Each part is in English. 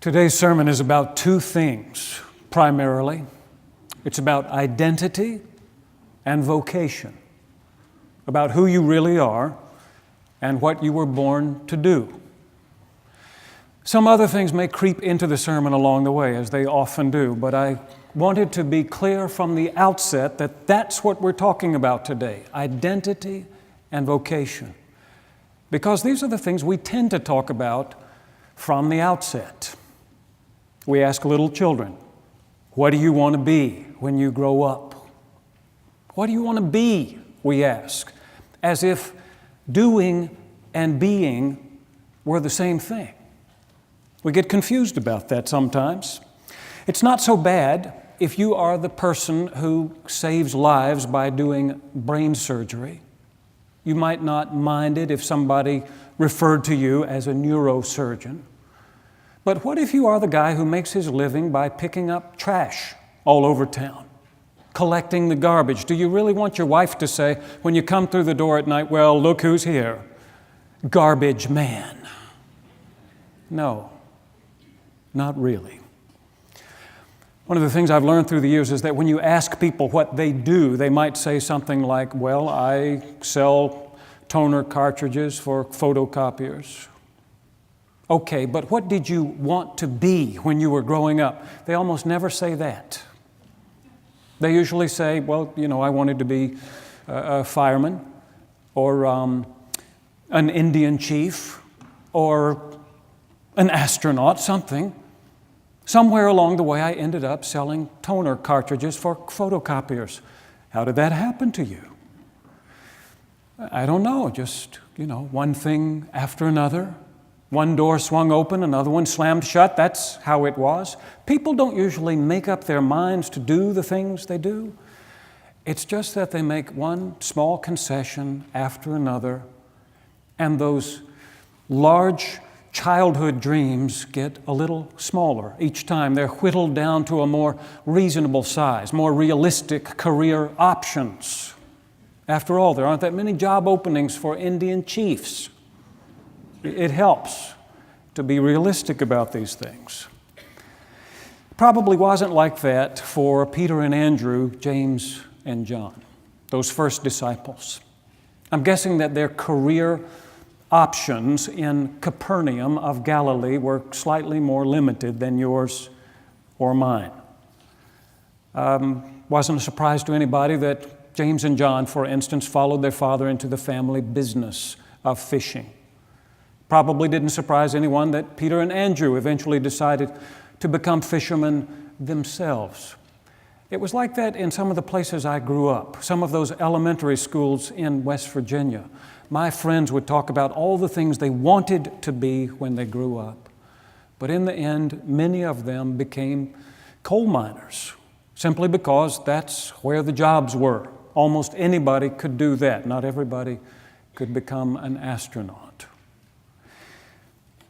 Today's sermon is about two things, primarily. It's about identity and vocation, about who you really are and what you were born to do. Some other things may creep into the sermon along the way, as they often do, but I wanted to be clear from the outset that that's what we're talking about today, identity and vocation. Because these are the things we tend to talk about from the outset. We ask little children, what do you want to be when you grow up? What do you want to be, we ask, as if doing and being were the same thing. We get confused about that sometimes. It's not so bad if you are the person who saves lives by doing brain surgery. You might not mind it if somebody referred to you as a neurosurgeon. But what if you are the guy who makes his living by picking up trash all over town, collecting the garbage? Do you really want your wife to say, when you come through the door at night, well, look who's here, garbage man? No, not really. One of the things I've learned through the years is that when you ask people what they do, they might say something like, well, I sell toner cartridges for photocopiers. Okay, but what did you want to be when you were growing up? They almost never say that. They usually say, well, I wanted to be a fireman or an Indian chief or an astronaut, something. Somewhere along the way, I ended up selling toner cartridges for photocopiers. How did that happen to you? I don't know, just, one thing after another. One door swung open, another one slammed shut. That's how it was. People don't usually make up their minds to do the things they do. It's just that they make one small concession after another, and those large childhood dreams get a little smaller each time. They're whittled down to a more reasonable size, more realistic career options. After all, there aren't that many job openings for Indian chiefs. It helps to be realistic about these things. Probably wasn't like that for Peter and Andrew, James and John, those first disciples. I'm guessing that their career options in Capernaum of Galilee were slightly more limited than yours or mine. Wasn't a surprise to anybody that James and John, for instance, followed their father into the family business of fishing. Probably didn't surprise anyone that Peter and Andrew eventually decided to become fishermen themselves. It was like that in some of the places I grew up, some of those elementary schools in West Virginia. My friends would talk about all the things they wanted to be when they grew up. But in the end, many of them became coal miners, simply because that's where the jobs were. Almost anybody could do that. Not everybody could become an astronaut.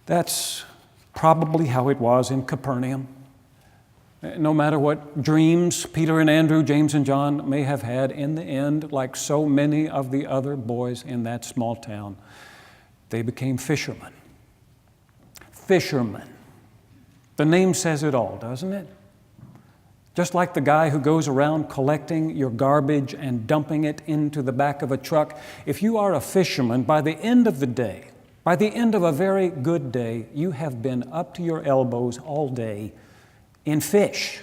That's probably how it was in Capernaum. No matter what dreams Peter and Andrew, James and John may have had, in the end, like so many of the other boys in that small town, they became fishermen. Fishermen. The name says it all, doesn't it? Just like the guy who goes around collecting your garbage and dumping it into the back of a truck, if you are a fisherman, by the end of the day, by the end of a very good day, you have been up to your elbows all day in fish.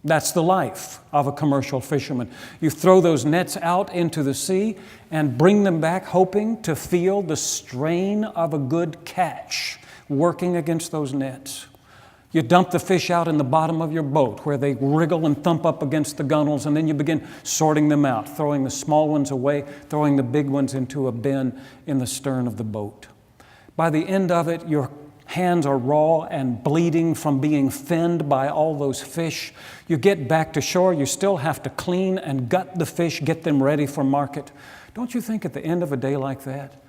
That's the life of a commercial fisherman. You throw those nets out into the sea and bring them back hoping to feel the strain of a good catch working against those nets. You dump the fish out in the bottom of your boat where they wriggle and thump up against the gunnels, and then you begin sorting them out, throwing the small ones away, throwing the big ones into a bin in the stern of the boat. By the end of it, your hands are raw and bleeding from being finned by all those fish. You get back to shore, you still have to clean and gut the fish, get them ready for market. Don't you think at the end of a day like that,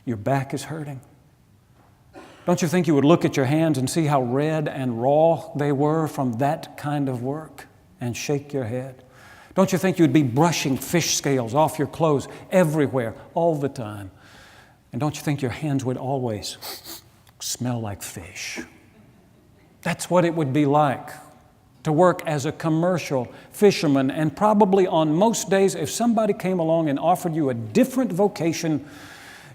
your back is hurting? Don't you think you would look at your hands and see how red and raw they were from that kind of work and shake your head? Don't you think you'd be brushing fish scales off your clothes everywhere, all the time? And don't you think your hands would always smell like fish? That's what it would be like to work as a commercial fisherman. And probably on most days, if somebody came along and offered you a different vocation,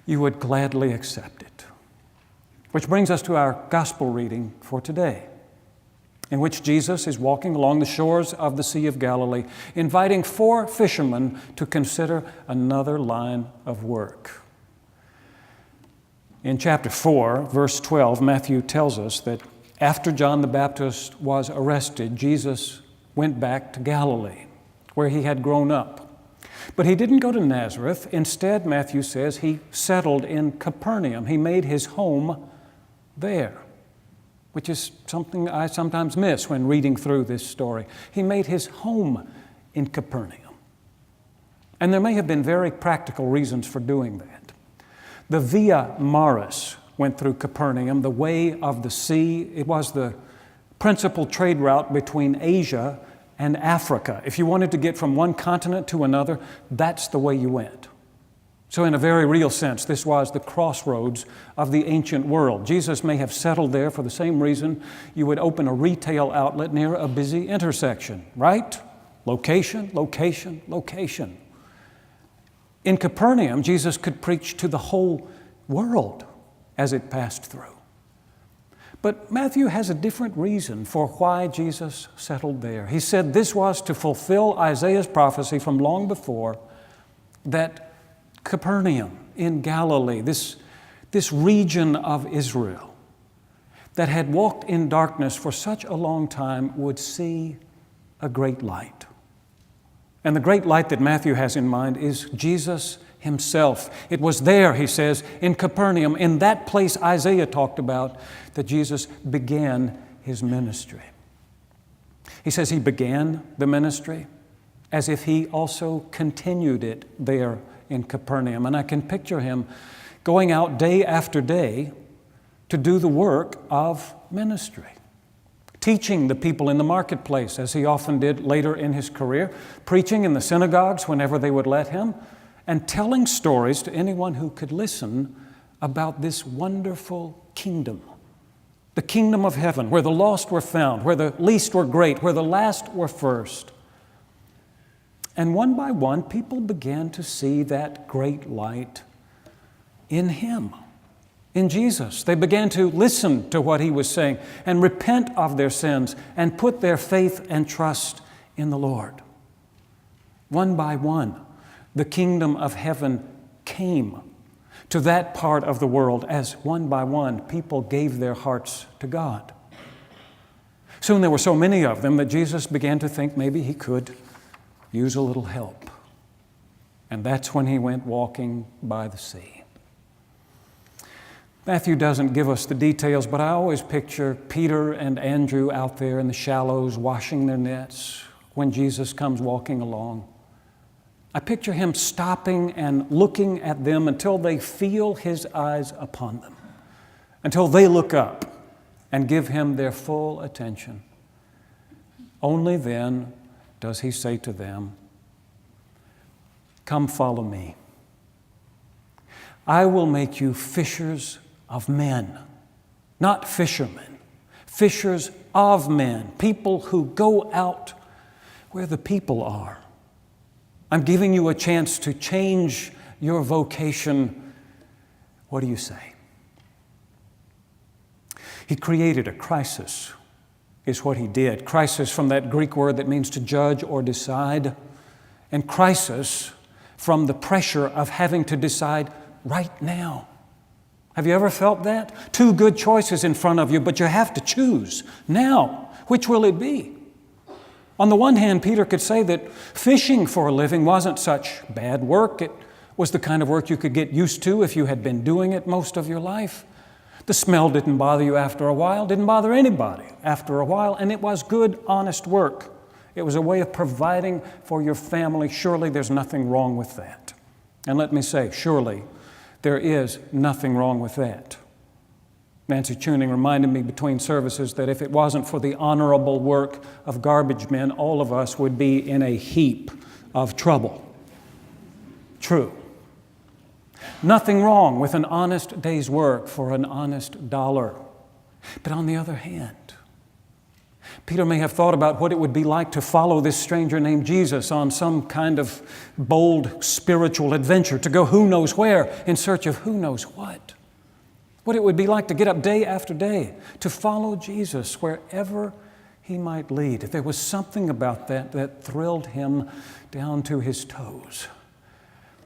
you would gladly accept it. Which brings us to our gospel reading for today, in which Jesus is walking along the shores of the Sea of Galilee, inviting 4 fishermen to consider another line of work. In chapter 4, verse 12, Matthew tells us that after John the Baptist was arrested, Jesus went back to Galilee, where he had grown up. But he didn't go to Nazareth. Instead, Matthew says, he settled in Capernaum. He made his home there, which is something I sometimes miss when reading through this story. He made his home in Capernaum. And there may have been very practical reasons for doing that. The Via Maris went through Capernaum, the way of the sea. It was the principal trade route between Asia and Africa. If you wanted to get from one continent to another, that's the way you went. So in a very real sense, this was the crossroads of the ancient world. Jesus may have settled there for the same reason you would open a retail outlet near a busy intersection, right? Location, location, location. In Capernaum, Jesus could preach to the whole world as it passed through. But Matthew has a different reason for why Jesus settled there. He said this was to fulfill Isaiah's prophecy from long before, that Capernaum in Galilee, this region of Israel that had walked in darkness for such a long time, would see a great light. And the great light that Matthew has in mind is Jesus himself. It was there, he says, in Capernaum, in that place Isaiah talked about, that Jesus began his ministry. He says he began the ministry as if he also continued it there in Capernaum. And I can picture him going out day after day to do the work of ministry. Teaching the people in the marketplace, as he often did later in his career, preaching in the synagogues whenever they would let him, and telling stories to anyone who could listen about this wonderful kingdom, the kingdom of heaven, where the lost were found, where the least were great, where the last were first. And one by one, people began to see that great light in him. In Jesus. They began to listen to what he was saying and repent of their sins and put their faith and trust in the Lord. One by one, the kingdom of heaven came to that part of the world as one by one people gave their hearts to God. Soon there were so many of them that Jesus began to think maybe he could use a little help. And that's when he went walking by the sea. Matthew doesn't give us the details, but I always picture Peter and Andrew out there in the shallows washing their nets when Jesus comes walking along. I picture him stopping and looking at them until they feel his eyes upon them, until they look up and give him their full attention. Only then does he say to them, "Come follow me. I will make you fishers of men," not fishermen, fishers of men, people who go out where the people are. I'm giving you a chance to change your vocation. What do you say? He created a crisis, is what he did. Crisis from that Greek word that means to judge or decide, and crisis from the pressure of having to decide right now. Have you ever felt that? 2 good choices in front of you, but you have to choose now. Which will it be? On the one hand, Peter could say that fishing for a living wasn't such bad work. It was the kind of work you could get used to if you had been doing it most of your life. The smell didn't bother you after a while, didn't bother anybody after a while, and it was good, honest work. It was a way of providing for your family. Surely there's nothing wrong with that. And let me say, surely there is nothing wrong with that. Nancy Tuning reminded me between services that if it wasn't for the honorable work of garbage men, all of us would be in a heap of trouble. True. Nothing wrong with an honest day's work for an honest dollar. But on the other hand, Peter may have thought about what it would be like to follow this stranger named Jesus on some kind of bold spiritual adventure, to go who knows where in search of who knows what. What it would be like to get up day after day, to follow Jesus wherever he might lead. There was something about that that thrilled him down to his toes.